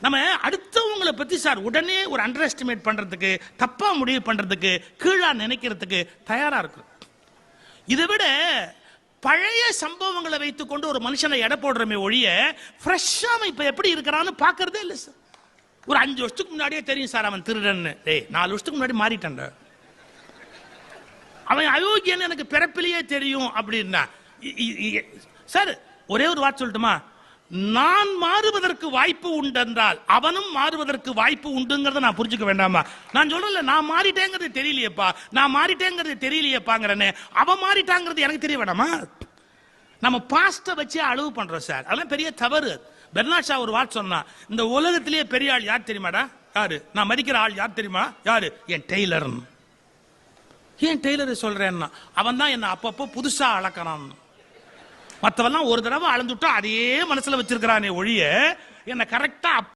நம்ம அடுத்தவங்களை பத்தி சார் உடனே ஒரு அண்டர் எஸ்டிமேட் பண்றதுக்கு, தப்பா முடிவு பண்றதுக்கு, கீழா நினைக்கிறதுக்கு தயாரா இருக்கு. இதை விட பழைய சம்பவங்களை வைத்துக்கொண்டு ஒரு மனுஷனை எடை போடுறமே ஒழிய ஃப்ரெஷ்ஷா இப்ப எப்படி இருக்கிறான்னு பாக்குறதே இல்லை சார். ஒரு 5 வருஷத்துக்கு முன்னாடியே தெரியும் சார் அவன் திருடன்னு. 4 வருஷத்துக்கு முன்னாடி மாறிட்டான். அவன் அயோக்கியன்னு எனக்கு பிறப்பிலேயே தெரியும் அப்படின்னா சார் ஒரே ஒரு வார்த்தை சொல்லட்டுமா? நான் மாறுவதற்கு வாய்ப்பு உண்டு என்றால் அவனும் மாறுவதற்கு வாய்ப்பு உண்டுங்கிறத நான் புரிஞ்சுக்க வேண்டாமா? நான் சொல்லல நான் மாறிட்டேங்கிறது தெரியலையப்பா, நான் மாறிட்டேங்கிறது தெரியலையப்பாங்கிறனே, அவன் மாறிட்டாங்கிறது எனக்கு தெரிய வேண்டாமா? நம்ம பாஸ்ட வச்சு அளவு பண்றோம் சார், அதெல்லாம் பெரிய தவறு. பெர்னாட் ஷா ஒரு வார்த்தை சொன்னா, இந்த உலகத்திலேயே பெரிய ஆள் யார் தெரியுமாடா? யாரு? நான் மதிக்கிற ஆள் யார் தெரியுமா? யாரு? என் டெய்லர். ஏன் டெய்லர் சொல்றேன்னா, அவன் தான் என்ன அப்பப்போ புதுசா அளக்கிறான். மற்றவெல்லாம் ஒரு தடவை அளந்துட்டா அதே மனசுல வச்சிருக்கிறானே ஒழிய என்ன கரெக்டா